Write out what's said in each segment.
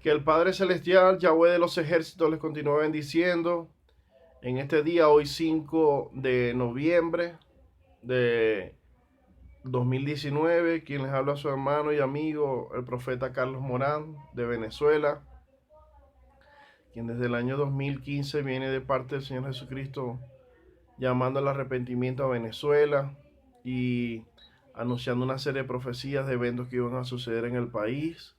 Que el Padre Celestial, Yahweh de los ejércitos, les continúe bendiciendo en este día, hoy 5 de noviembre de 2019. Quien les habla a su hermano y amigo, el profeta Carlos Morán de Venezuela, quien desde el año 2015 viene de parte del Señor Jesucristo llamando al arrepentimiento a Venezuela y anunciando una serie de profecías de eventos que iban a suceder en el país.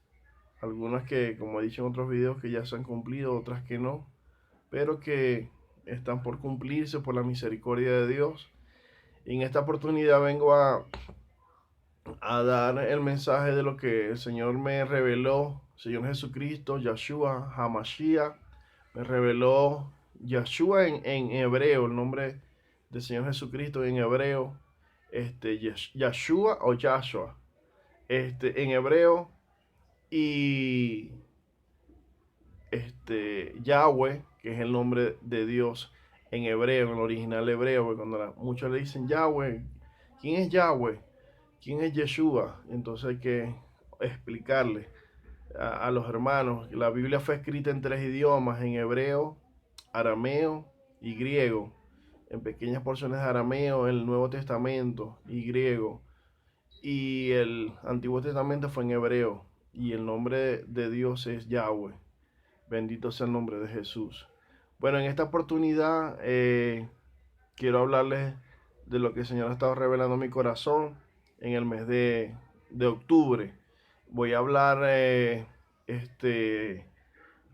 Algunas que, como he dicho en otros videos, que ya se han cumplido, otras que no, pero que están por cumplirse por la misericordia de Dios. Y en esta oportunidad vengo a dar el mensaje de lo que el Señor me reveló, Señor Jesucristo, Yahshua Hamashiach, me reveló Yahshua en hebreo, el nombre del Señor Jesucristo en hebreo, Yahshua o Yahshua, en hebreo, y Yahweh, que es el nombre de Dios en hebreo, en el original hebreo, porque cuando muchos le dicen Yahweh, ¿quién es Yahweh? ¿Quién es Yeshua? Entonces hay que explicarle a los hermanos que la Biblia fue escrita en 3 idiomas, en hebreo, arameo y griego, en pequeñas porciones de arameo, el Nuevo Testamento y griego, y el Antiguo Testamento fue en hebreo, y el nombre de Dios es Yahweh. Bendito sea el nombre de Jesús. Bueno, en esta oportunidad quiero hablarles de lo que el Señor ha estado revelando en mi corazón en el mes de octubre. Voy a hablar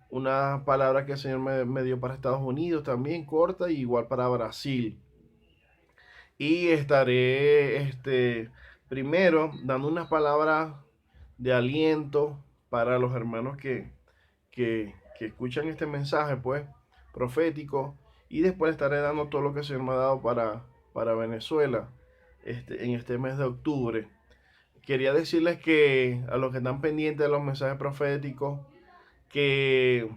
una palabra que el Señor me dio para Estados Unidos también, corta, y igual para Brasil. Y estaré primero dando unas palabras de aliento para los hermanos que escuchan este mensaje, pues, profético, y después estaré dando todo lo que el Señor me ha dado para Venezuela en este mes de octubre. Quería decirles que a los que están pendientes de los mensajes proféticos, que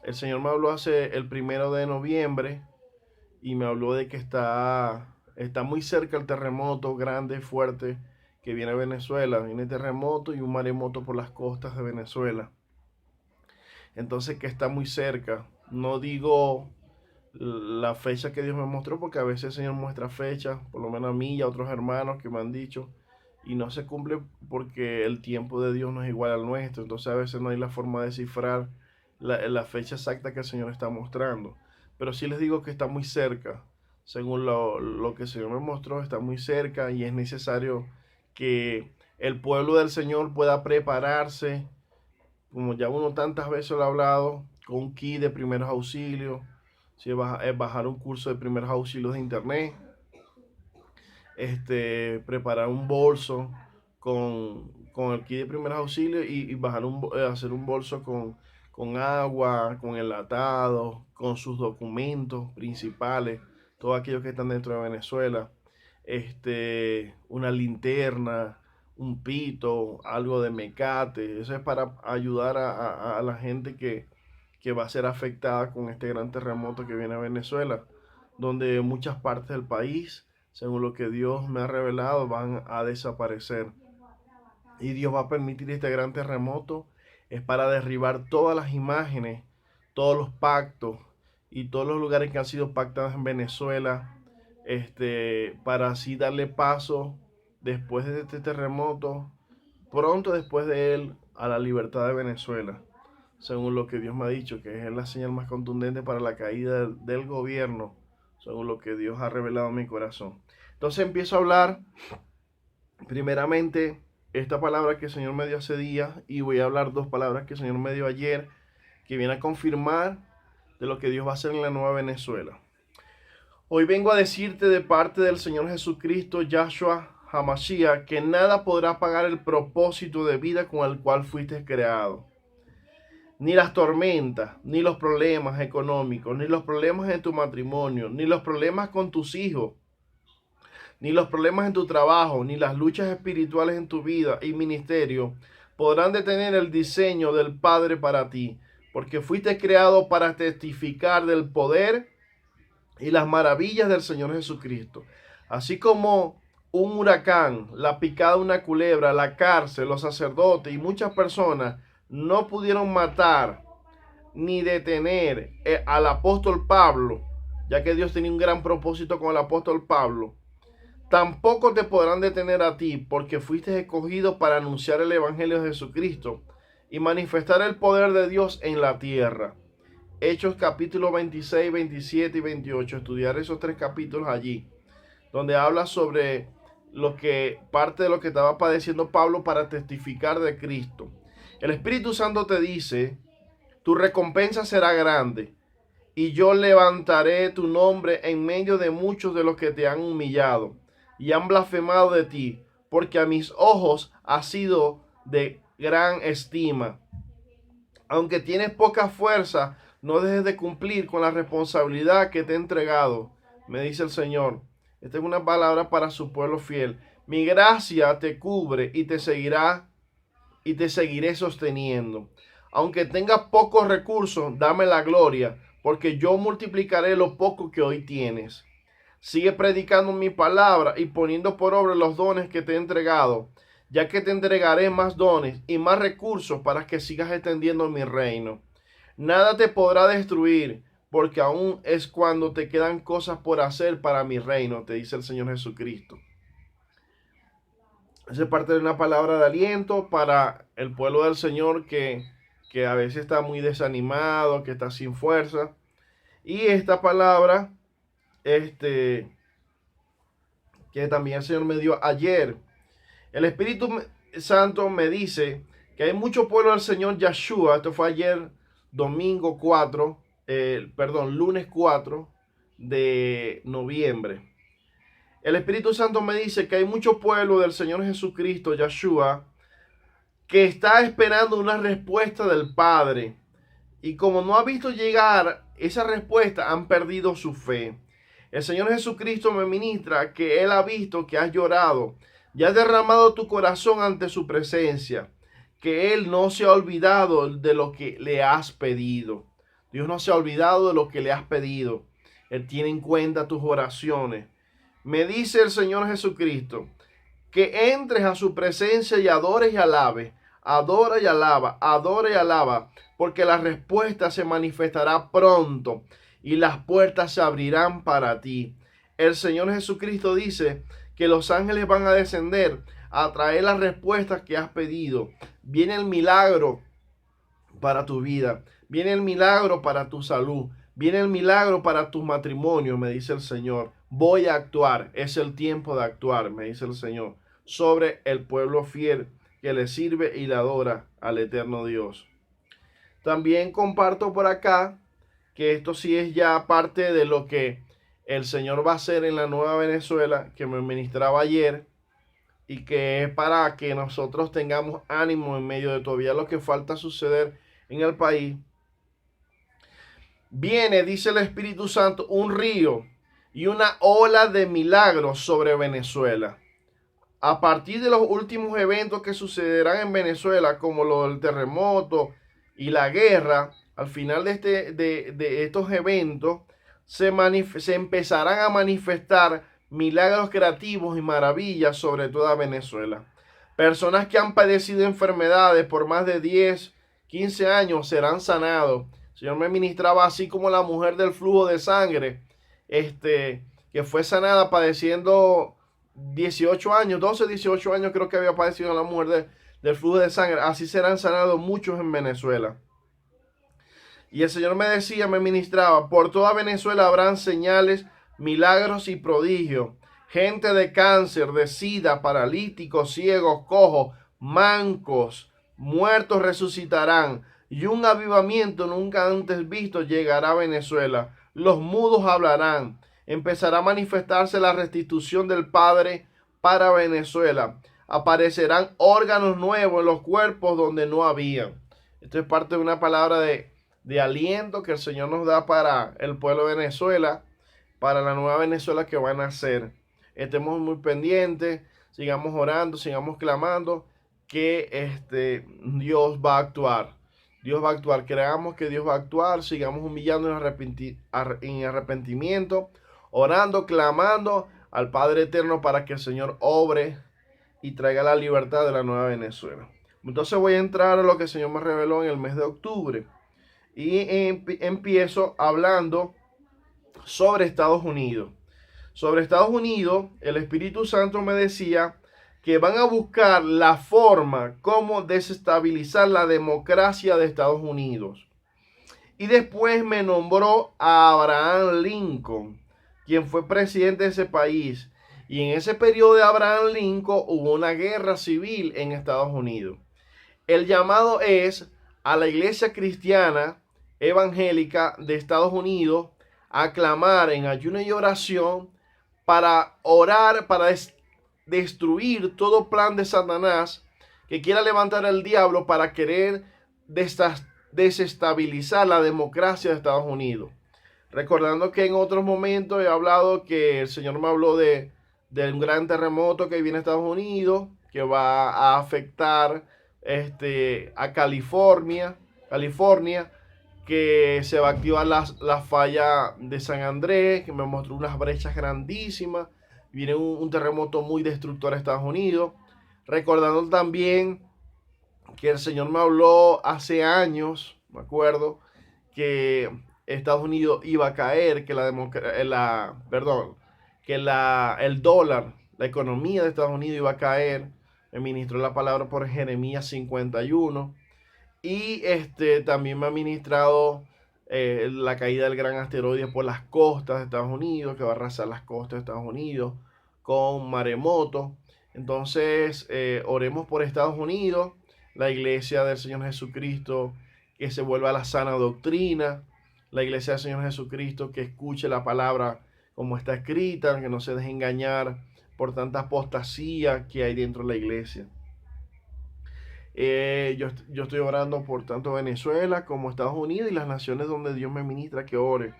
el Señor me habló hace el 1 de noviembre y me habló de que está muy cerca el terremoto grande, fuerte, que viene a Venezuela. Viene terremoto y un maremoto por las costas de Venezuela. Entonces que está muy cerca. No digo la fecha que Dios me mostró, porque a veces el Señor muestra fechas, por lo menos a mí y a otros hermanos que me han dicho, y no se cumple porque el tiempo de Dios no es igual al nuestro. Entonces a veces no hay la forma de descifrar la fecha exacta que el Señor está mostrando. Pero sí les digo que está muy cerca. Según lo que el Señor me mostró, está muy cerca, y es necesario que el pueblo del Señor pueda prepararse, como ya uno tantas veces lo ha hablado, con un kit de primeros auxilios, si es bajar un curso de primeros auxilios de internet, preparar un bolso con el kit de primeros auxilios, y hacer un bolso con agua, con enlatado, con sus documentos principales, todos aquellos que están dentro de Venezuela, una linterna, un pito, algo de mecate. Eso es para ayudar a la gente que va a ser afectada con este gran terremoto que viene a Venezuela, donde muchas partes del país, según lo que Dios me ha revelado, van a desaparecer. Y Dios va a permitir este gran terremoto es para derribar todas las imágenes, todos los pactos y todos los lugares que han sido pactados en Venezuela, para así darle paso después de este terremoto, pronto después de él, a la libertad de Venezuela, según lo que Dios me ha dicho, que es la señal más contundente para la caída del gobierno, según lo que Dios ha revelado en mi corazón. Entonces empiezo a hablar primeramente esta palabra que el Señor me dio hace días, y voy a hablar 2 palabras que el Señor me dio ayer, que viene a confirmar de lo que Dios va a hacer en la nueva Venezuela. Hoy vengo a decirte de parte del Señor Jesucristo, Yahshua Hamashiach, que nada podrá pagar el propósito de vida con el cual fuiste creado. Ni las tormentas, ni los problemas económicos, ni los problemas en tu matrimonio, ni los problemas con tus hijos, ni los problemas en tu trabajo, ni las luchas espirituales en tu vida y ministerio podrán detener el diseño del Padre para ti, porque fuiste creado para testificar del poder y las maravillas del Señor Jesucristo. Así como un huracán, la picada de una culebra, la cárcel, los sacerdotes y muchas personas no pudieron matar ni detener al apóstol Pablo, ya que Dios tenía un gran propósito con el apóstol Pablo, tampoco te podrán detener a ti, porque fuiste escogido para anunciar el evangelio de Jesucristo y manifestar el poder de Dios en la tierra. Hechos capítulo 26, 27 y 28. Estudiar esos tres capítulos allí, donde habla sobre parte de lo que estaba padeciendo Pablo para testificar de Cristo. El Espíritu Santo te dice: tu recompensa será grande, y yo levantaré tu nombre en medio de muchos de los que te han humillado y han blasfemado de ti, porque a mis ojos has sido de gran estima. Aunque tienes poca fuerza, no dejes de cumplir con la responsabilidad que te he entregado, me dice el Señor. Esta es una palabra para su pueblo fiel. Mi gracia te cubre y te seguirá y te seguiré sosteniendo. Aunque tengas pocos recursos, dame la gloria, porque yo multiplicaré lo poco que hoy tienes. Sigue predicando mi palabra y poniendo por obra los dones que te he entregado, ya que te entregaré más dones y más recursos para que sigas extendiendo mi reino. Nada te podrá destruir, porque aún es cuando te quedan cosas por hacer para mi reino, te dice el Señor Jesucristo. Esa es parte de una palabra de aliento para el pueblo del Señor que a veces está muy desanimado, que está sin fuerza. Y esta palabra, que también el Señor me dio ayer. El Espíritu Santo me dice que hay mucho pueblo del Señor Yeshua. Esto fue ayer, lunes 4 de noviembre. El Espíritu Santo me dice que hay mucho pueblo del Señor Jesucristo, Yeshua, que está esperando una respuesta del Padre. Y como no ha visto llegar esa respuesta, han perdido su fe. El Señor Jesucristo me ministra que Él ha visto que has llorado y has derramado tu corazón ante su presencia, que Él no se ha olvidado de lo que le has pedido. Dios no se ha olvidado de lo que le has pedido. Él tiene en cuenta tus oraciones. Me dice el Señor Jesucristo que entres a su presencia y adores y alabes. Adora y alaba, adora y alaba, porque la respuesta se manifestará pronto y las puertas se abrirán para ti. El Señor Jesucristo dice que los ángeles van a descender a traer las respuestas que has pedido. Viene el milagro para tu vida, viene el milagro para tu salud, viene el milagro para tu matrimonio, me dice el Señor. Voy a actuar, es el tiempo de actuar, me dice el Señor, sobre el pueblo fiel que le sirve y le adora al eterno Dios. También comparto por acá que esto sí es ya parte de lo que el Señor va a hacer en la Nueva Venezuela, que me ministraba ayer, y que es para que nosotros tengamos ánimo en medio de todavía lo que falta suceder en el país. Viene, dice el Espíritu Santo, un río y una ola de milagros sobre Venezuela. A partir de los últimos eventos que sucederán en Venezuela, como lo del terremoto y la guerra, al final de estos eventos, se empezarán a manifestar milagros creativos y maravillas sobre toda Venezuela. Personas que han padecido enfermedades por más de 10, 15 años serán sanados. El Señor me ministraba así como la mujer del flujo de sangre, que fue sanada padeciendo 18 años, 12, 18 años creo que había padecido la mujer del flujo de sangre. Así serán sanados muchos en Venezuela. Y el Señor me decía, me ministraba, por toda Venezuela habrán señales, milagros y prodigios. Gente de cáncer, de sida, paralíticos, ciegos, cojos, mancos, muertos resucitarán. Y un avivamiento nunca antes visto llegará a Venezuela. Los mudos hablarán. Empezará a manifestarse la restitución del Padre para Venezuela. Aparecerán órganos nuevos en los cuerpos donde no había. Esto es parte de una palabra de aliento que el Señor nos da para el pueblo de Venezuela, para la nueva Venezuela que van a nacer. Estemos muy pendientes, sigamos orando, sigamos clamando que Dios va a actuar. Dios va a actuar, creamos que Dios va a actuar, sigamos humillando en arrepentimiento, orando, clamando al Padre Eterno para que el Señor obre y traiga la libertad de la nueva Venezuela. Entonces voy a entrar a lo que el Señor me reveló en el mes de octubre. Y empiezo hablando sobre Estados Unidos. Sobre Estados Unidos, el Espíritu Santo me decía que van a buscar la forma como desestabilizar la democracia de Estados Unidos. Y después me nombró a Abraham Lincoln, quien fue presidente de ese país. Y en ese periodo de Abraham Lincoln hubo una guerra civil en Estados Unidos. El llamado es a la iglesia cristiana evangélica de Estados Unidos a clamar en ayuno y oración para orar, para destruir todo plan de Satanás que quiera levantar al diablo para querer desestabilizar la democracia de Estados Unidos. Recordando que en otros momentos he hablado que el Señor me habló de un gran terremoto que viene a Estados Unidos, que va a afectar a California, que se va a activar la falla de San Andrés, que me mostró unas brechas grandísimas. Viene un terremoto muy destructor a Estados Unidos. Recordando también que el Señor me habló hace años, me acuerdo, que Estados Unidos iba a caer, que el dólar, la economía de Estados Unidos iba a caer. Me ministró la palabra por Jeremías 51. Y también me ha ministrado la caída del gran asteroide por las costas de Estados Unidos, que va a arrasar las costas de Estados Unidos con maremoto. Entonces, oremos por Estados Unidos, la iglesia del Señor Jesucristo, que se vuelva a la sana doctrina, la iglesia del Señor Jesucristo, que escuche la palabra como está escrita, que no se deje engañar por tanta apostasía que hay dentro de la iglesia. Yo estoy orando por tanto Venezuela como Estados Unidos y las naciones donde Dios me ministra que ore,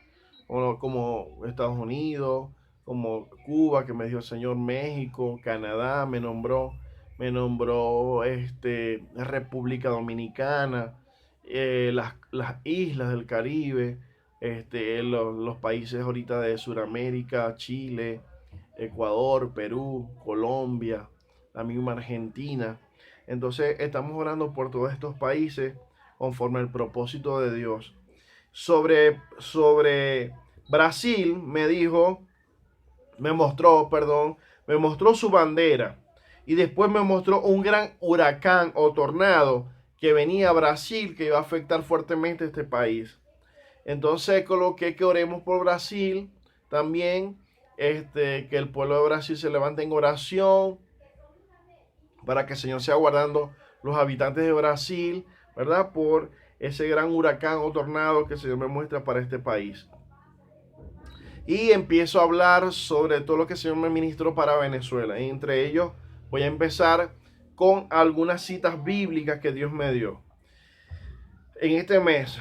como Estados Unidos, como Cuba, que me dijo el Señor, México, Canadá, me nombró República Dominicana, las islas del Caribe, los países ahorita de Sudamérica, Chile, Ecuador, Perú, Colombia, la misma Argentina. Entonces estamos orando por todos estos países conforme al propósito de Dios. Sobre Brasil me mostró su bandera. Y después me mostró un gran huracán o tornado que venía a Brasil, que iba a afectar fuertemente a este país. Entonces coloqué que oremos por Brasil también, que el pueblo de Brasil se levante en oración para que el Señor sea guardando los habitantes de Brasil, ¿verdad? Por ese gran huracán o tornado que el Señor me muestra para este país. Y empiezo a hablar sobre todo lo que el Señor me ministró para Venezuela. Y entre ellos voy a empezar con algunas citas bíblicas que Dios me dio. En este mes,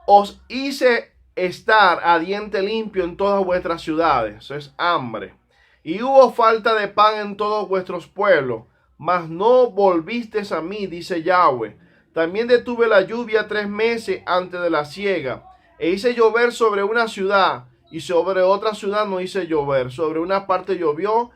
os hice estar a diente limpio en todas vuestras ciudades. Eso es hambre. Y hubo falta de pan en todos vuestros pueblos, mas no volvisteis a mí, dice Yahweh. También detuve la lluvia 3 meses antes de la siega, e hice llover sobre una ciudad, y sobre otra ciudad no hice llover. Sobre una parte llovió,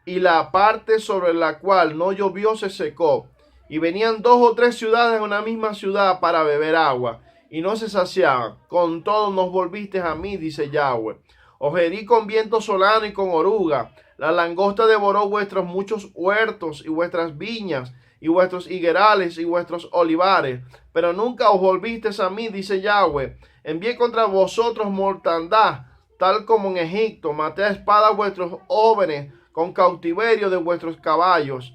y la parte sobre la cual no llovió se secó. Y venían 2 o 3 ciudades a una misma ciudad para beber agua, y no se saciaban. Con todo nos volvisteis a mí, dice Yahweh. Os herí con viento solano y con oruga. La langosta devoró vuestros muchos huertos y vuestras viñas y vuestros higuerales y vuestros olivares. Pero nunca os volvisteis a mí, dice Yahweh. Envié contra vosotros mortandad, tal como en Egipto. Maté a espada a vuestros jóvenes con cautiverio de vuestros caballos.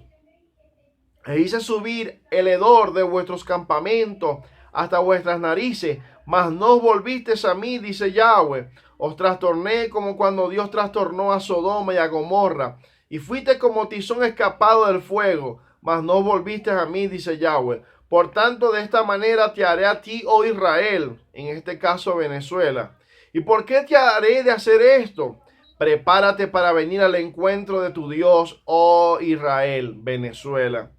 E hice subir el hedor de vuestros campamentos hasta vuestras narices. Mas no os volvisteis a mí, dice Yahweh. Os trastorné como cuando Dios trastornó a Sodoma y a Gomorra. Y fuiste como tizón escapado del fuego. Mas no volviste a mí, dice Yahweh. Por tanto, de esta manera te haré a ti, oh Israel, en este caso Venezuela. ¿Y por qué te haré de hacer esto? Prepárate para venir al encuentro de tu Dios, oh Israel, Venezuela.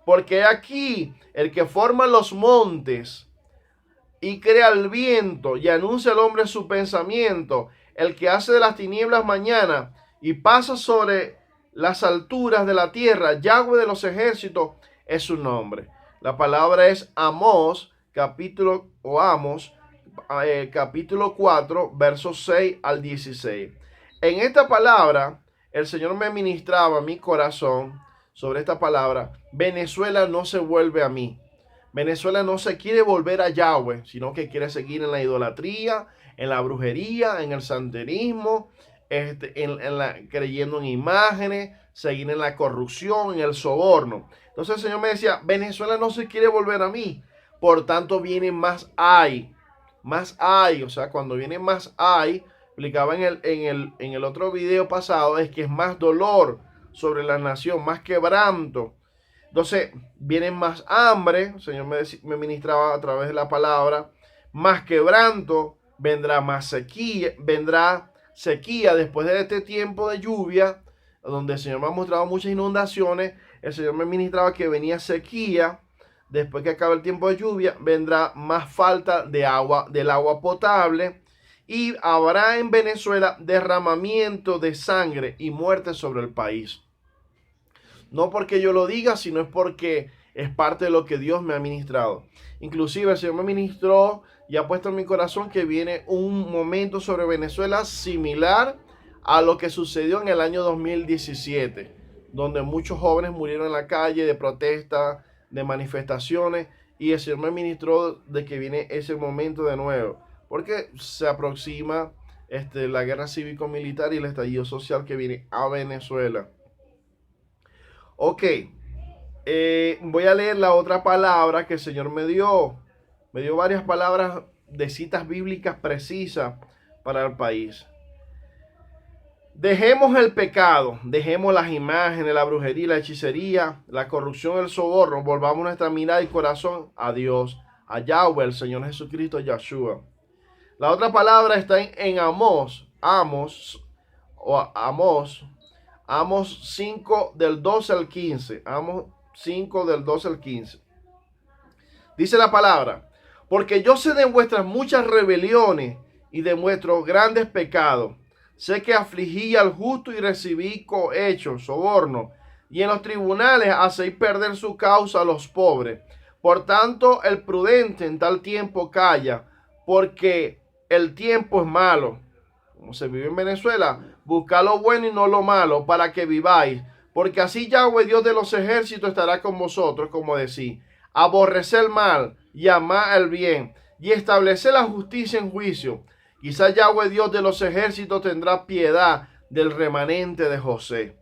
Porque aquí el que forma los montes y crea el viento y anuncia al hombre su pensamiento, el que hace de las tinieblas mañana y pasa sobre las alturas de la tierra, Yahweh de los ejércitos, es su nombre. La palabra es Amós, capítulo 4, versos 6 al 16. En esta palabra, el Señor me ministraba mi corazón sobre esta palabra. Venezuela no se vuelve a mí. Venezuela no se quiere volver a Yahweh, sino que quiere seguir en la idolatría, en la brujería, en el santerismo, creyendo en imágenes, seguir en la corrupción, en el soborno. Entonces el Señor me decía, Venezuela no se quiere volver a mí, por tanto viene más hay, o sea, cuando viene más hay, explicaba en el otro video pasado, es que es más dolor sobre la nación, más quebranto. Entonces, viene más hambre, el Señor me ministraba a través de la palabra, más quebranto, vendrá sequía después de este tiempo de lluvia, donde el Señor me ha mostrado muchas inundaciones, el Señor me ministraba que venía sequía, después que acabe el tiempo de lluvia, vendrá más falta de agua, del agua potable, y habrá en Venezuela derramamiento de sangre y muerte sobre el país. No porque yo lo diga, sino es porque es parte de lo que Dios me ha ministrado. Inclusive el Señor me ministró y ha puesto en mi corazón que viene un momento sobre Venezuela similar a lo que sucedió en el año 2017, donde muchos jóvenes murieron en la calle de protesta, de manifestaciones, y el Señor me ministró de que viene ese momento de nuevo, porque se aproxima la guerra cívico-militar y el estallido social que viene a Venezuela. Ok, voy a leer la otra palabra que el Señor me dio. Me dio varias palabras de citas bíblicas precisas para el país. Dejemos el pecado, dejemos las imágenes, la brujería, la hechicería, la corrupción, el soborno. Volvamos nuestra mirada y corazón a Dios, a Yahweh, el Señor Jesucristo, Yahshua. La otra palabra está en Amós 5 del 12 al 15. Amós 5 del 12 al 15. Dice la palabra, porque yo sé de vuestras muchas rebeliones y de vuestros grandes pecados. Sé que afligí al justo y recibí cohecho, soborno, y en los tribunales hacéis perder su causa a los pobres. Por tanto, el prudente en tal tiempo calla, porque el tiempo es malo. Como se vive en Venezuela, buscad lo bueno y no lo malo, para que viváis. Porque así Yahweh, Dios de los ejércitos, estará con vosotros, como decís. Aborreced el mal y amad el bien, y estableced la justicia en juicio. Quizás Yahweh, Dios de los ejércitos, tendrá piedad del remanente de José.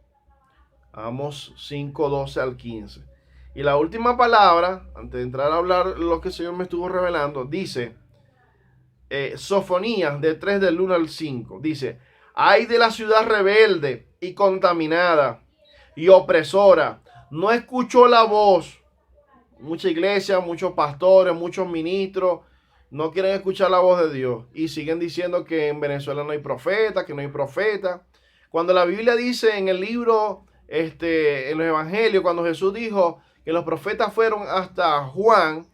Amós 5, 12 al 15. Y la última palabra, antes de entrar a hablar lo que el Señor me estuvo revelando, dice, Sofonías de 3 del 1 al 5. Dice, ay de la ciudad rebelde y contaminada y opresora, no escuchó la voz. Mucha iglesia, muchos pastores, muchos ministros no quieren escuchar la voz de Dios y siguen diciendo que en Venezuela no hay profeta, que no hay profeta. Cuando la Biblia dice en el libro, en los evangelios, cuando Jesús dijo que los profetas fueron hasta Juan,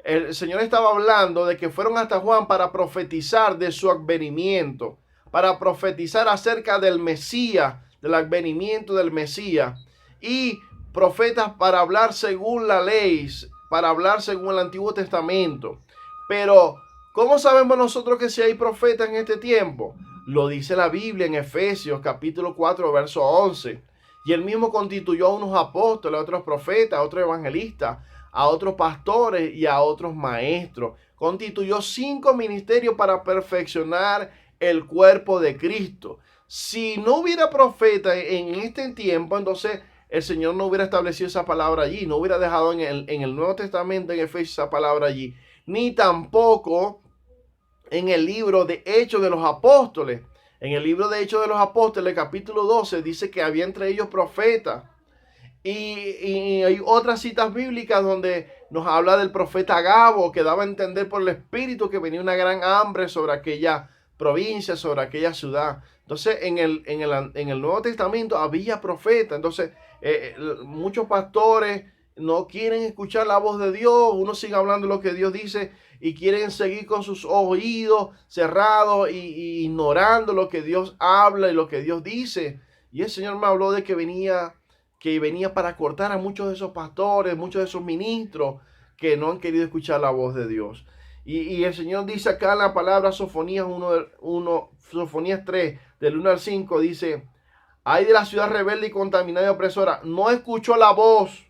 el Señor estaba hablando de que fueron hasta Juan para profetizar de su advenimiento, para profetizar acerca del Mesías, del advenimiento del Mesías, y profetas para hablar según la ley, para hablar según el Antiguo Testamento. Pero, ¿cómo sabemos nosotros que si hay profetas en este tiempo? Lo dice la Biblia en Efesios capítulo 4, verso 11. Y él mismo constituyó a unos apóstoles, a otros profetas, a otros evangelistas, a otros pastores y a otros maestros. Constituyó 5 ministerios para perfeccionar el cuerpo de Cristo. Si no hubiera profeta en este tiempo, entonces el Señor no hubiera establecido esa palabra allí, no hubiera dejado en el Nuevo Testamento, en Efesios, esa palabra allí, ni tampoco en el libro de Hechos de los Apóstoles. En el libro de Hechos de los Apóstoles, capítulo 12, dice que había entre ellos profetas. Y hay otras citas bíblicas donde nos habla del profeta Agabo, que daba a entender por el Espíritu que venía una gran hambre sobre aquella provincia, sobre aquella ciudad. Entonces, en el Nuevo Testamento había profetas. Entonces, muchos pastores no quieren escuchar la voz de Dios. Uno sigue hablando lo que Dios dice y quieren seguir con sus oídos cerrados y ignorando lo que Dios habla y lo que Dios dice. Y el Señor me habló de que venía que venía para cortar a muchos de esos pastores, muchos de esos ministros que no han querido escuchar la voz de Dios. Y el Señor dice acá en la palabra Sofonías 3, del 1 al 5, dice: ay de la ciudad rebelde y contaminada y opresora, no escuchó la voz.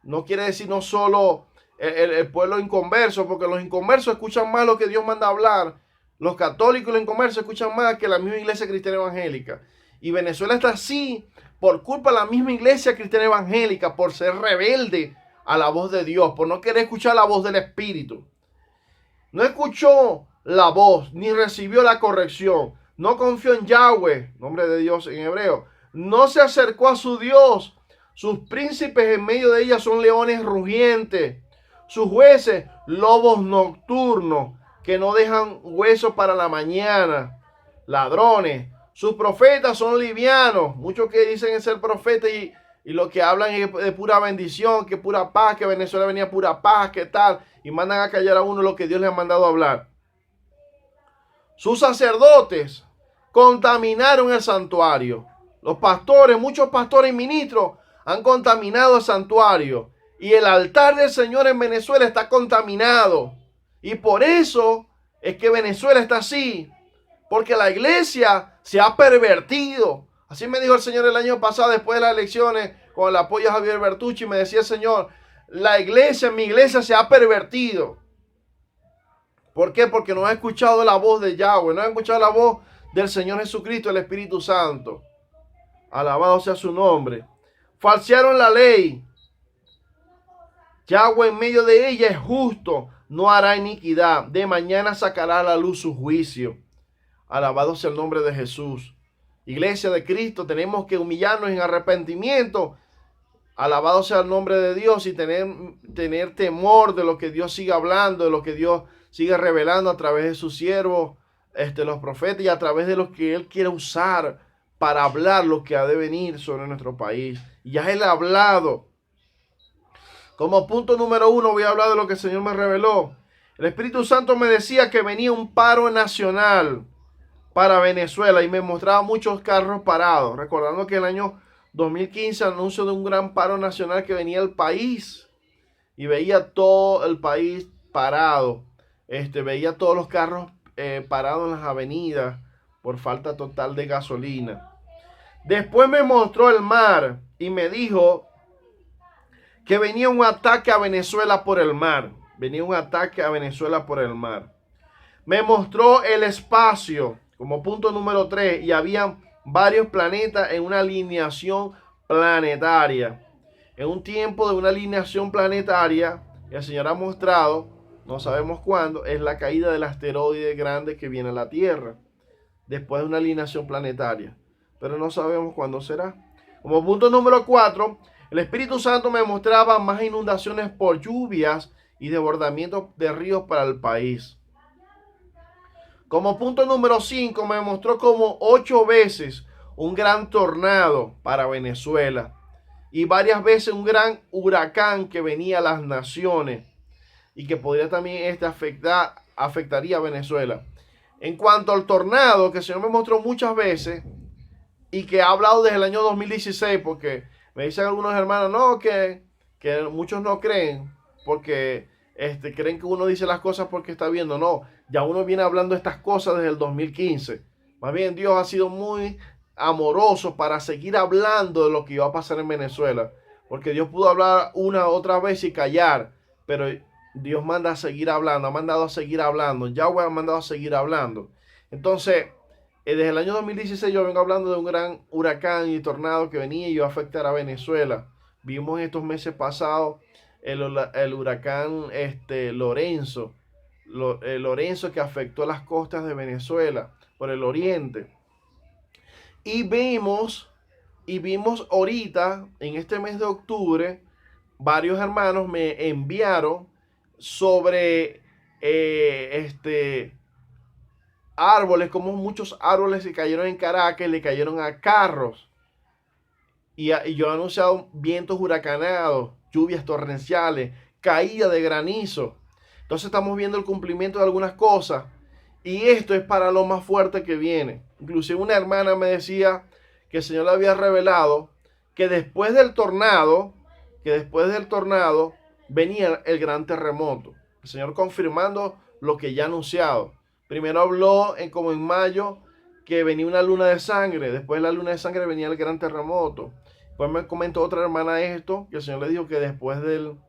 No quiere decir no solo el pueblo inconverso, porque los inconversos escuchan más lo que Dios manda a hablar. Los católicos y los inconversos escuchan más que la misma iglesia cristiana evangélica. Y Venezuela está así por culpa de la misma iglesia cristiana evangélica, por ser rebelde a la voz de Dios, por no querer escuchar la voz del Espíritu. No escuchó la voz, ni recibió la corrección. No confió en Yahweh, nombre de Dios en hebreo. No se acercó a su Dios. Sus príncipes en medio de ella son leones rugientes. Sus jueces, lobos nocturnos, que no dejan huesos para la mañana. Ladrones. Sus profetas son livianos. Muchos que dicen ser profetas y lo que hablan es de pura bendición, que pura paz, que Venezuela venía pura paz, que tal. Y mandan a callar a uno lo que Dios le ha mandado a hablar. Sus sacerdotes contaminaron el santuario. Los pastores, muchos pastores y ministros han contaminado el santuario. Y el altar del Señor en Venezuela está contaminado. Y por eso es que Venezuela está así. Porque la iglesia se ha pervertido. Así me dijo el Señor el año pasado, después de las elecciones, con el apoyo a Javier Bertucci. Me decía el Señor: la iglesia, mi iglesia se ha pervertido. ¿Por qué? Porque no ha escuchado la voz de Yahweh, no ha escuchado la voz del Señor Jesucristo, el Espíritu Santo. Alabado sea su nombre. Falsearon la ley. Yahweh en medio de ella es justo, no hará iniquidad. De mañana sacará a la luz su juicio. Alabado sea el nombre de Jesús. Iglesia de Cristo, tenemos que humillarnos en arrepentimiento. Alabado sea el nombre de Dios y tener temor de lo que Dios sigue hablando, de lo que Dios sigue revelando a través de sus siervos, los profetas, y a través de los que Él quiere usar para hablar lo que ha de venir sobre nuestro país. Y ya Él ha hablado. Como punto número 1 voy a hablar de lo que el Señor me reveló. El Espíritu Santo me decía que venía un paro nacional para Venezuela y me mostraba muchos carros parados, recordando que el año 2015 anuncio de un gran paro nacional que venía al país y veía todo el país parado. Veía todos los carros parados en las avenidas por falta total de gasolina. Después me mostró el mar y me dijo que venía un ataque a Venezuela por el mar. Venía un ataque a Venezuela por el mar. Me mostró el espacio como punto número 3 y había varios planetas en una alineación planetaria. En un tiempo de una alineación planetaria, el Señor ha mostrado, no sabemos cuándo, es la caída del asteroide grande que viene a la Tierra, después de una alineación planetaria. Pero no sabemos cuándo será. Como punto número 4, el Espíritu Santo me mostraba más inundaciones por lluvias y desbordamientos de ríos para el país. Como punto número 5, me mostró como 8 veces un gran tornado para Venezuela y varias veces un gran huracán que venía a las naciones y que podría también afectaría a Venezuela. En cuanto al tornado, que el Señor me mostró muchas veces y que ha hablado desde el año 2016, porque me dicen algunos hermanos, no, que muchos no creen, porque creen que uno dice las cosas porque está viendo. No, ya uno viene hablando estas cosas desde el 2015. Más bien Dios ha sido muy amoroso para seguir hablando de lo que iba a pasar en Venezuela, porque Dios pudo hablar una otra vez y callar, pero Dios manda a seguir hablando, ha mandado a seguir hablando, Yahweh ha mandado a seguir hablando. Entonces, desde el año 2016 yo vengo hablando de un gran huracán y tornado que venía y iba a afectar a Venezuela. Vimos en estos meses pasados el huracán Lorenzo, Lorenzo, que afectó las costas de Venezuela por el oriente. Y vimos ahorita, en este mes de octubre, varios hermanos me enviaron sobre árboles, como muchos árboles se cayeron en Caracas, le cayeron a carros. Y yo he anunciado vientos huracanados, lluvias torrenciales, caída de granizo. Entonces estamos viendo el cumplimiento de algunas cosas. Y esto es para lo más fuerte que viene. Inclusive una hermana me decía que el Señor le había revelado que después del tornado venía el gran terremoto. El Señor confirmando lo que ya anunciado. Primero habló como en mayo que venía una luna de sangre. Después de la luna de sangre venía el gran terremoto. Después me comentó otra hermana esto, que el Señor le dijo que después del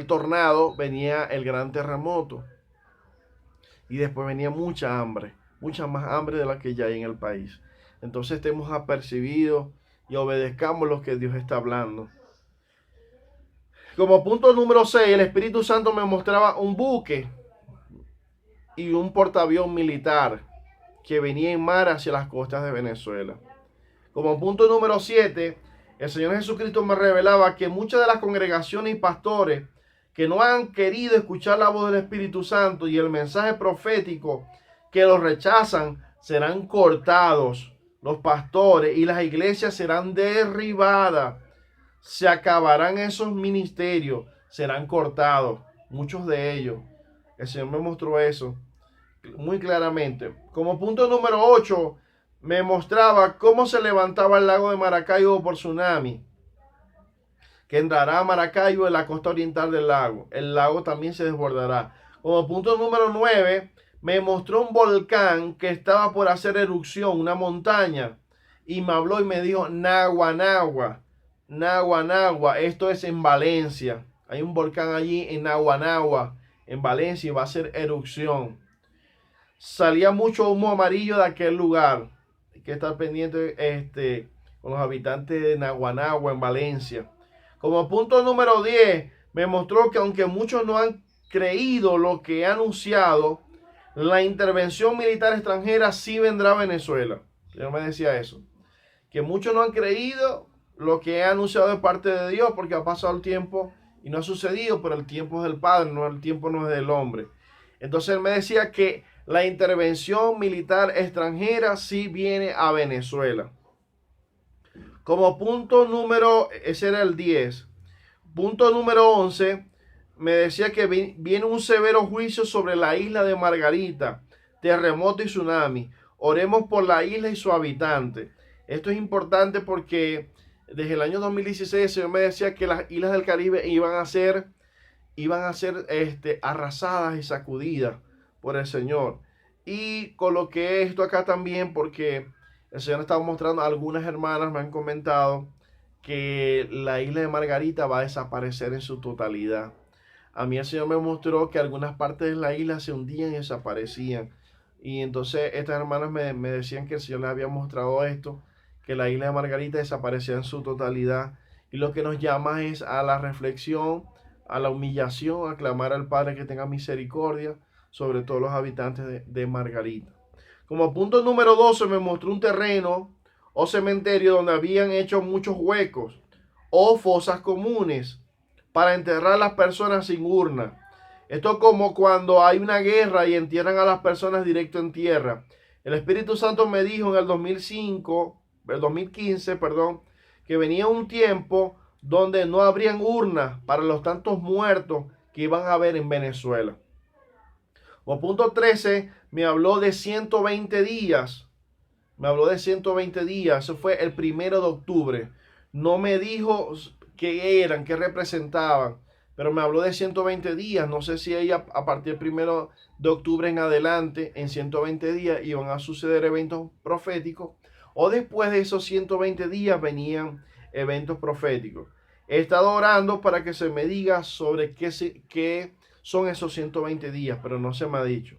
tornado venía el gran terremoto. Y después venía mucha hambre. Mucha más hambre de la que ya hay en el país. Entonces estemos apercibidos y obedezcamos lo que Dios está hablando. Como punto número 6, el Espíritu Santo me mostraba un buque y un portaavión militar que venía en mar hacia las costas de Venezuela. Como punto número 7, el Señor Jesucristo me revelaba que muchas de las congregaciones y pastores que no han querido escuchar la voz del Espíritu Santo y el mensaje profético, que los rechazan, serán cortados. Los pastores y las iglesias serán derribadas. Se acabarán esos ministerios, serán cortados, muchos de ellos. El Señor me mostró eso muy claramente. Como punto número 8, me mostraba cómo se levantaba el lago de Maracaibo por tsunami, que entrará a Maracaibo en la costa oriental del lago. El lago también se desbordará. Como punto número 9, me mostró un volcán que estaba por hacer erupción, una montaña, y me habló y me dijo: Naguanagua, Naguanagua, esto es en Valencia. Hay un volcán allí en Naguanagua, en Valencia, y va a hacer erupción. Salía mucho humo amarillo de aquel lugar. Hay que estar pendiente con los habitantes de Naguanagua, en Valencia. Como punto número 10, me mostró que aunque muchos no han creído lo que he anunciado, la intervención militar extranjera sí vendrá a Venezuela. Yo me decía eso. Que muchos no han creído lo que he anunciado de parte de Dios, porque ha pasado el tiempo y no ha sucedido, pero el tiempo es del Padre, no, el tiempo no es del hombre. Entonces él me decía que la intervención militar extranjera sí viene a Venezuela. Como punto ese era el 10. Punto número 11, me decía que viene un severo juicio sobre la isla de Margarita, terremoto y tsunami. Oremos por la isla y su habitante. Esto es importante porque desde el año 2016 el Señor me decía que las islas del Caribe iban a ser arrasadas y sacudidas por el Señor. Y coloqué esto acá también porque el Señor estaba mostrando, algunas hermanas me han comentado que la isla de Margarita va a desaparecer en su totalidad. A mí el Señor me mostró que algunas partes de la isla se hundían y desaparecían. Y entonces estas hermanas me decían que el Señor les había mostrado esto, que la isla de Margarita desaparecía en su totalidad. Y lo que nos llama es a la reflexión, a la humillación, a clamar al Padre que tenga misericordia sobre todos los habitantes de Margarita. Como punto número 12, me mostró un terreno o cementerio donde habían hecho muchos huecos o fosas comunes para enterrar a las personas sin urna. Esto es como cuando hay una guerra y entierran a las personas directo en tierra. El Espíritu Santo me dijo en el 2015, que venía un tiempo donde no habrían urnas para los tantos muertos que iban a haber en Venezuela. O punto 13, me habló de 120 días. Me habló de 120 días. Eso fue el 1 de octubre. No me dijo qué eran, qué representaban, pero me habló de 120 días. No sé si ella a partir del 1 de octubre en adelante, en 120 días, iban a suceder eventos proféticos, o después de esos 120 días venían eventos proféticos. He estado orando para que se me diga sobre qué son esos 120 días, pero no se me ha dicho.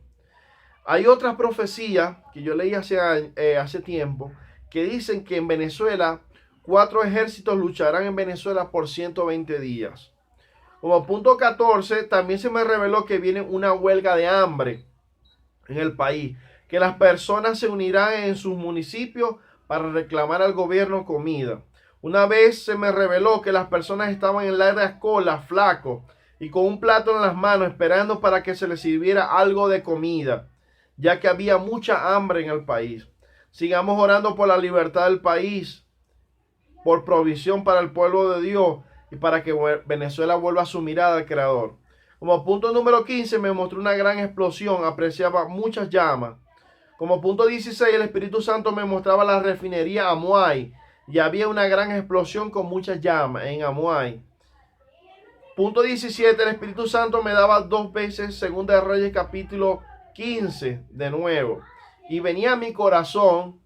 Hay otras profecías que yo leí hace tiempo que dicen que en Venezuela 4 ejércitos lucharán en Venezuela por 120 días. Como punto 14, también se me reveló que viene una huelga de hambre en el país, que las personas se unirán en sus municipios para reclamar al gobierno comida. Una vez se me reveló que las personas estaban en largas colas, flacos, y con un plato en las manos esperando para que se les sirviera algo de comida, ya que había mucha hambre en el país. Sigamos orando por la libertad del país, por provisión para el pueblo de Dios y para que Venezuela vuelva su mirada al Creador. Como punto número 15 me mostró una gran explosión, apreciaba muchas llamas. Como punto 16 el Espíritu Santo me mostraba la refinería Amuay, y había una gran explosión con muchas llamas en Amuay. Punto 17, el Espíritu Santo me daba 2 veces, Segunda de Reyes capítulo 15, de nuevo. Y venía a mi corazón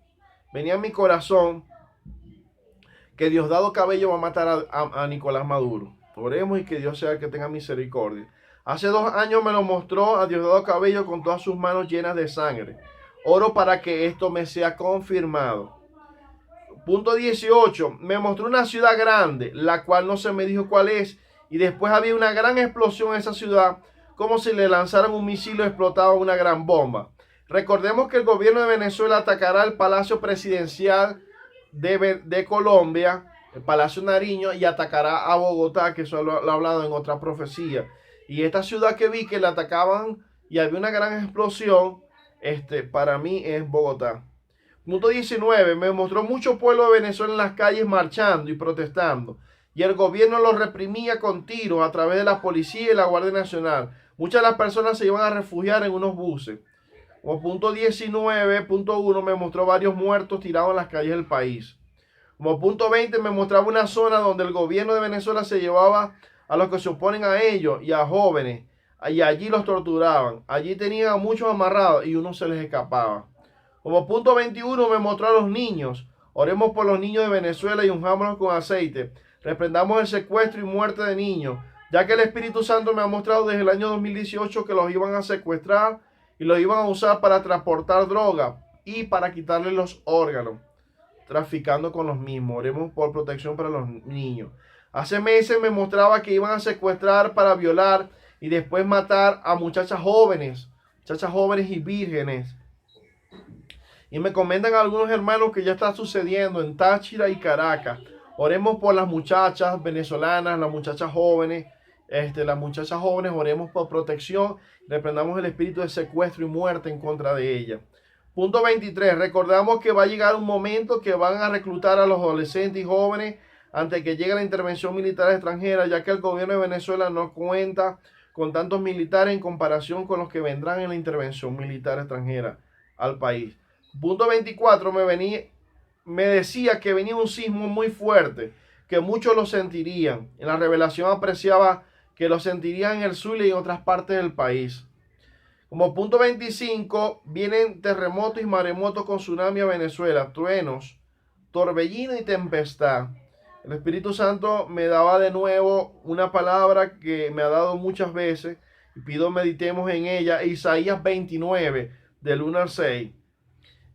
que Diosdado Cabello va a matar a Nicolás Maduro. Oremos y que Dios sea el que tenga misericordia. Hace 2 años me lo mostró a Diosdado Cabello con todas sus manos llenas de sangre. Oro para que esto me sea confirmado. Punto 18. Me mostró una ciudad grande, la cual no se me dijo cuál es. Y después había una gran explosión en esa ciudad, como si le lanzaran un misil o explotaba una gran bomba. Recordemos que el gobierno de Venezuela atacará el Palacio Presidencial de Colombia, el Palacio Nariño, y atacará a Bogotá, que eso lo he hablado en otra profecía. Y esta ciudad que vi que la atacaban y había una gran explosión, para mí es Bogotá. Punto 19. Me mostró mucho pueblo de Venezuela en las calles marchando y protestando. Y el gobierno los reprimía con tiros a través de la policía y la Guardia Nacional. Muchas de las personas se iban a refugiar en unos buses. Como punto 19.1 me mostró varios muertos tirados en las calles del país. Como punto 20 me mostraba una zona donde el gobierno de Venezuela se llevaba a los que se oponen a ellos y a jóvenes. Y allí los torturaban. Allí tenían a muchos amarrados y uno se les escapaba. Como punto 21 me mostró a los niños. Oremos por los niños de Venezuela y unjámoslos con aceite. Reprendamos el secuestro y muerte de niños, ya que el Espíritu Santo me ha mostrado desde el año 2018 que los iban a secuestrar y los iban a usar para transportar droga y para quitarles los órganos, traficando con los mismos. Oremos por protección para los niños. Hace meses me mostraba que iban a secuestrar para violar y después matar a muchachas jóvenes y vírgenes. Y me comentan algunos hermanos que ya está sucediendo en Táchira y Caracas. Oremos por las muchachas venezolanas, las muchachas jóvenes. Oremos por protección. Reprendamos el espíritu de secuestro y muerte en contra de ellas. Punto 23. Recordamos que va a llegar un momento que van a reclutar a los adolescentes y jóvenes antes que llegue la intervención militar extranjera, ya que el gobierno de Venezuela no cuenta con tantos militares en comparación con los que vendrán en la intervención militar extranjera al país. Punto 24, me decía que venía un sismo muy fuerte, que muchos lo sentirían. En la revelación apreciaba que lo sentirían en el Zulia y en otras partes del país. Como punto 25, vienen terremotos y maremotos con tsunami a Venezuela, truenos, torbellino y tempestad. El Espíritu Santo me daba de nuevo una palabra que me ha dado muchas veces y pido meditemos en ella. Isaías 29, del 1 al 6.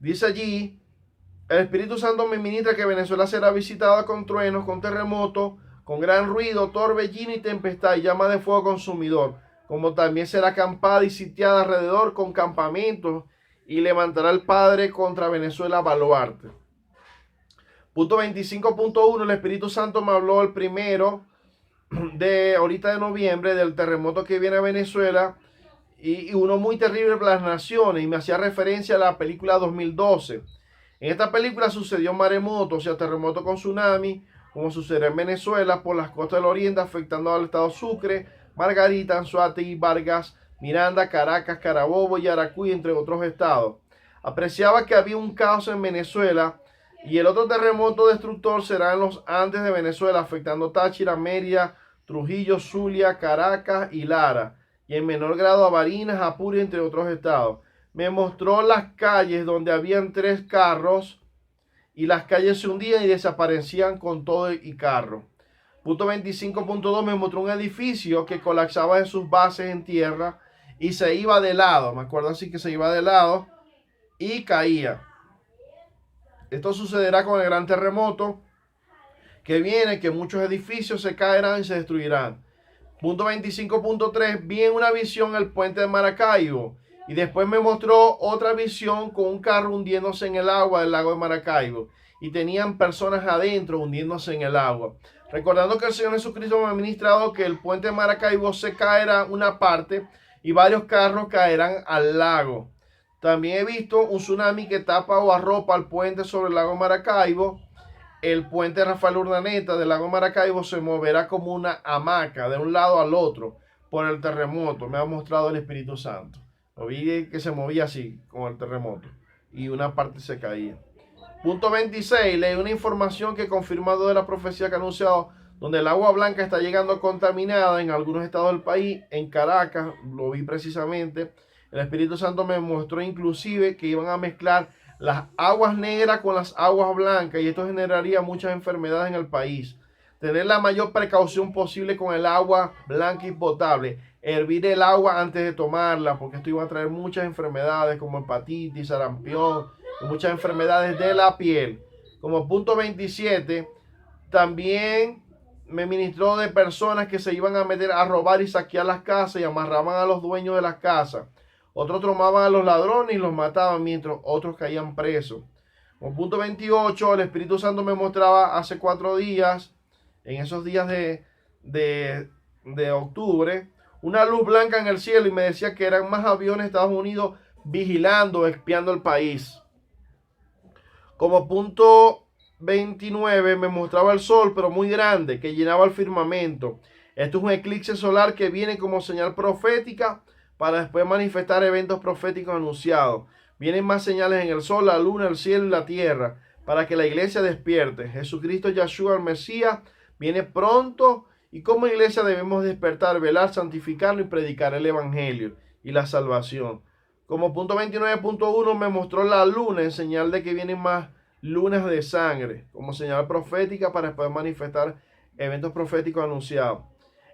Dice allí, el Espíritu Santo me ministra que Venezuela será visitada con truenos, con terremotos, con gran ruido, torbellino y tempestad y llama de fuego consumidor, como también será acampada y sitiada alrededor con campamentos y levantará el Padre contra Venezuela baluarte. Punto 25.1, el Espíritu Santo me habló el primero de ahorita de noviembre del terremoto que viene a Venezuela y uno muy terrible para las naciones y me hacía referencia a la película 2012. En esta película sucedió maremoto, o sea, terremoto con tsunami, como sucederá en Venezuela por las costas del oriente, afectando al estado Sucre, Margarita, Anzoátegui, Vargas, Miranda, Caracas, Carabobo y Yaracuy, entre otros estados. Apreciaba que había un caos en Venezuela y el otro terremoto destructor será en los Andes de Venezuela, afectando Táchira, Mérida, Trujillo, Zulia, Caracas y Lara, y en menor grado a Barinas, Apure, entre otros estados. Me mostró las calles donde habían 3 carros y las calles se hundían y desaparecían con todo y carro. Punto 25.2 me mostró un edificio que colapsaba en sus bases en tierra y se iba de lado. Me acuerdo así que se iba de lado y caía. Esto sucederá con el gran terremoto que viene, que muchos edificios se caerán y se destruirán. Punto 25.3, vi en una visión el puente de Maracaibo y después me mostró otra visión con un carro hundiéndose en el agua del lago de Maracaibo y tenían personas adentro hundiéndose en el agua. Recordando que el Señor Jesucristo me ha ministrado que el puente de Maracaibo se caerá una parte y varios carros caerán al lago. También he visto un tsunami que tapa o arropa el puente sobre el lago Maracaibo. El puente Rafael Urdaneta del lago Maracaibo se moverá como una hamaca de un lado al otro por el terremoto. Me ha mostrado el Espíritu Santo. Lo vi que se movía así con el terremoto y una parte se caía. Punto 26, leí una información que confirmado de la profecía que ha anunciado, donde el agua blanca está llegando contaminada en algunos estados del país. En Caracas, lo vi precisamente. El Espíritu Santo me mostró inclusive que iban a mezclar las aguas negras con las aguas blancas y esto generaría muchas enfermedades en el país. Tener la mayor precaución posible con el agua blanca y potable. Hervir el agua antes de tomarla, porque esto iba a traer muchas enfermedades como hepatitis, sarampión, y muchas enfermedades de la piel. Como punto 27, también me ministró de personas que se iban a meter a robar y saquear las casas y amarraban a los dueños de las casas. Otros tomaban a los ladrones y los mataban mientras otros caían presos. Como punto 28, el Espíritu Santo me mostraba hace 4 días, en esos días de octubre, una luz blanca en el cielo y me decía que eran más aviones de Estados Unidos vigilando, espiando el país. Como punto 29 me mostraba el sol, pero muy grande, que llenaba el firmamento. Esto es un eclipse solar que viene como señal profética para después manifestar eventos proféticos anunciados. Vienen más señales en el sol, la luna, el cielo y la tierra, para que la iglesia despierte. Jesucristo Yahshua, el Mesías, viene pronto y como iglesia debemos despertar, velar, santificarlo y predicar el evangelio y la salvación. Como punto 29.1 me mostró la luna en señal de que vienen más lunas de sangre, como señal profética para después manifestar eventos proféticos anunciados.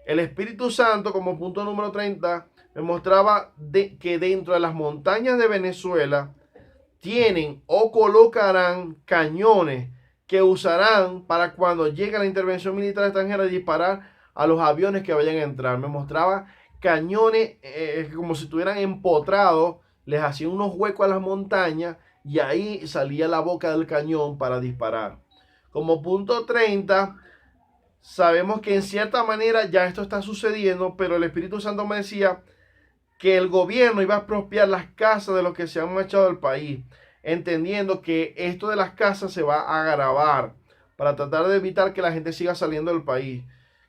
El Espíritu Santo, como punto número 30, me mostraba que dentro de las montañas de Venezuela tienen o colocarán cañones que usarán para cuando llegue la intervención militar extranjera disparar a los aviones que vayan a entrar. Me mostraba cañones como si estuvieran empotrados, les hacían unos huecos a las montañas y ahí salía la boca del cañón para disparar. Como punto 30, sabemos que en cierta manera ya esto está sucediendo, pero el Espíritu Santo me decía que el gobierno iba a expropiar las casas de los que se han marchado del país, entendiendo que esto de las casas se va a agravar para tratar de evitar que la gente siga saliendo del país.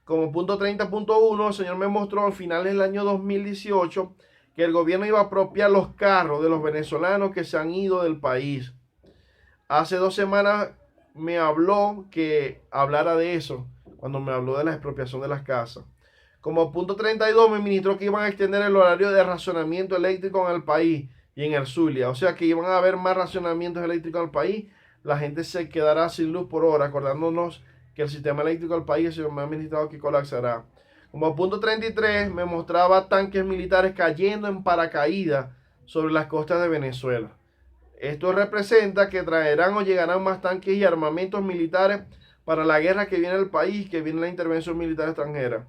Como punto 30.1, el Señor me mostró al final del año 2018 que el gobierno iba a apropiar los carros de los venezolanos que se han ido del país. Hace 2 semanas me habló que hablara de eso, cuando me habló de la expropiación de las casas. Como punto 32 me ministró que iban a extender el horario de racionamiento eléctrico en el país y en el Zulia. O sea que iban a haber más racionamientos eléctricos en el país. La gente se quedará sin luz por hora, acordándonos que el sistema eléctrico del país, el Señor me ha ministrado que colapsará. Como punto 33 me mostraba tanques militares cayendo en paracaídas sobre las costas de Venezuela. Esto representa que traerán o llegarán más tanques y armamentos militares para la guerra que viene al país, que viene la intervención militar extranjera.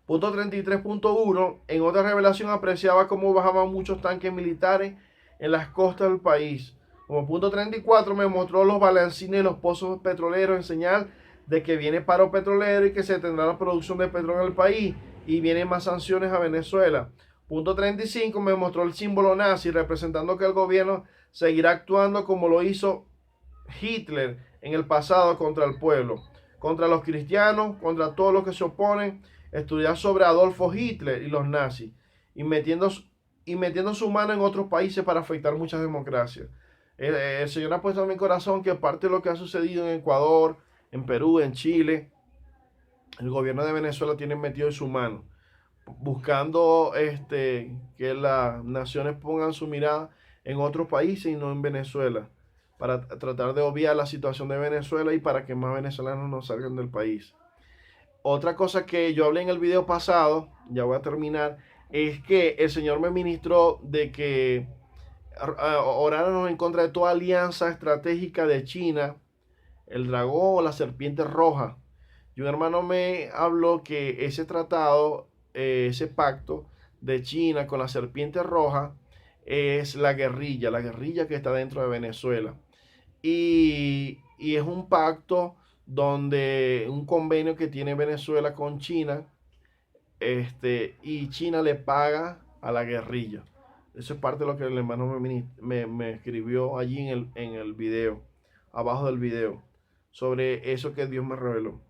Punto 33.1, en otra revelación apreciaba cómo bajaban muchos tanques militares en las costas del país. Como punto 34 me mostró los balancines de los pozos petroleros en señal de que viene paro petrolero y que se tendrá la producción de petróleo en el país y vienen más sanciones a Venezuela. Punto 35 me mostró el símbolo nazi representando que el gobierno seguirá actuando como lo hizo Hitler en el pasado contra el pueblo, contra los cristianos, contra todos los que se oponen. Estudiar sobre Adolfo Hitler y los nazis y metiendo su mano en otros países para afectar muchas democracias. El Señor ha puesto en mi corazón que parte de lo que ha sucedido en Ecuador, en Perú, en Chile, el gobierno de Venezuela tiene metido en su mano, buscando que las naciones pongan su mirada en otros países y no en Venezuela, para tratar de obviar la situación de Venezuela y para que más venezolanos no salgan del país. Otra cosa que yo hablé en el video pasado, ya voy a terminar, es que el Señor me ministró de que oráramos en contra de toda alianza estratégica de China, el dragón o la serpiente roja. Y un hermano me habló que ese tratado, ese pacto de China con la serpiente roja es la guerrilla que está dentro de Venezuela. Y es un pacto donde un convenio que tiene Venezuela con China, y China le paga a la guerrilla. Eso es parte de lo que el hermano me escribió allí en el video, abajo del video, sobre eso que Dios me reveló.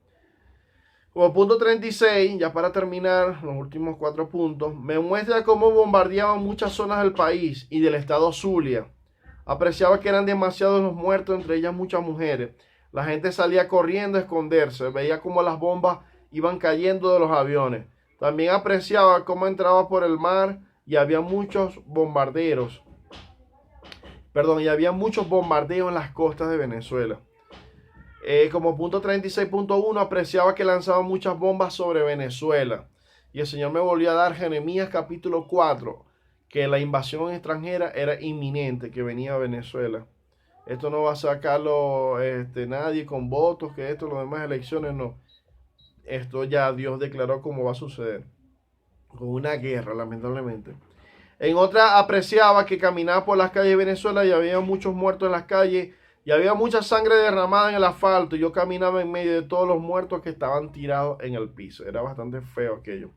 Como punto 36, ya para terminar, los últimos 4 puntos, me muestra cómo bombardeaban muchas zonas del país y del estado Zulia. Apreciaba que eran demasiados los muertos, entre ellas muchas mujeres. La gente salía corriendo a esconderse, veía cómo las bombas iban cayendo de los aviones. También apreciaba cómo entraba por el mar y había muchos bombarderos. Y había muchos bombardeos en las costas de Venezuela. Como punto 36.1, apreciaba que lanzaban muchas bombas sobre Venezuela. Y el Señor me volvió a dar Jeremías capítulo 4, que la invasión extranjera era inminente, que venía a Venezuela. Esto no va a sacarlo nadie con votos, que esto, las demás elecciones, no. Esto ya Dios declaró cómo va a suceder. Con una guerra, lamentablemente. En otra apreciaba que caminaba por las calles de Venezuela y había muchos muertos en las calles y había mucha sangre derramada en el asfalto. Y yo caminaba en medio de todos los muertos que estaban tirados en el piso. Era bastante feo aquello.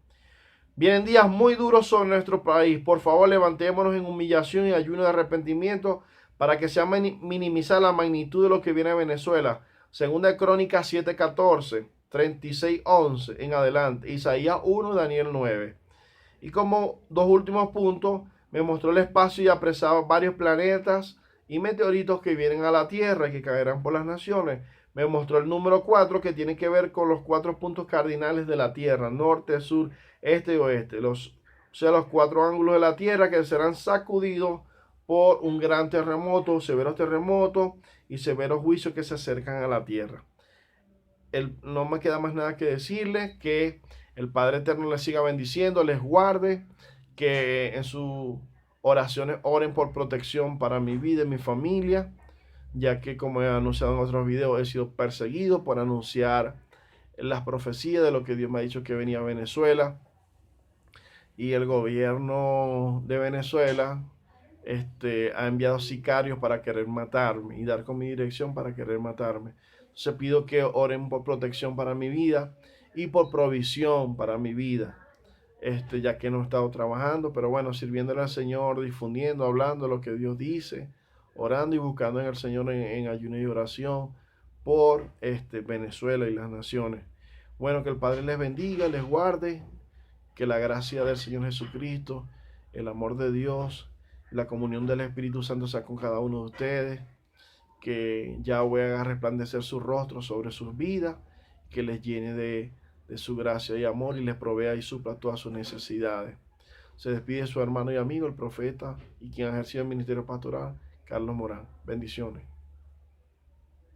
Vienen días muy duros sobre nuestro país. Por favor, levantémonos en humillación y ayuno de arrepentimiento para que sea minimizada la magnitud de lo que viene a Venezuela. Segunda de Crónicas 7:14, 36:11 en adelante. Isaías 1, Daniel 9. Y como dos últimos puntos, me mostró el espacio y apreciaba varios planetas y meteoritos que vienen a la Tierra y que caerán por las naciones. Me mostró el número 4 que tiene que ver con los 4 puntos cardinales de la Tierra, norte, sur, este y oeste. O sea, los 4 ángulos de la Tierra que serán sacudidos por un gran terremoto, severos terremotos y severos juicios que se acercan a la Tierra. No me queda más nada que decirles que el Padre Eterno les siga bendiciendo, les guarde, que en sus oraciones oren por protección para mi vida y mi familia, ya que como he anunciado en otros videos, he sido perseguido por anunciar las profecías de lo que Dios me ha dicho que venía a Venezuela. Y el gobierno de Venezuela ha enviado sicarios para querer matarme y dar con mi dirección para querer matarme. Entonces pido que oren por protección para mi vida y por provisión para mi vida, ya que no he estado trabajando, pero bueno, sirviéndole al Señor, difundiendo, hablando lo que Dios dice, orando y buscando en el Señor en ayuno y oración por Venezuela y las naciones. Bueno, que el Padre les bendiga, les guarde, que la gracia del Señor Jesucristo, el amor de Dios, la comunión del Espíritu Santo sea con cada uno de ustedes, que Yahweh haga resplandecer su rostro sobre sus vidas, que les llene de su gracia y amor y les provea y supla todas sus necesidades. Se despide su hermano y amigo, el profeta y quien ha ejercido el ministerio pastoral, Carlos Morán. Bendiciones.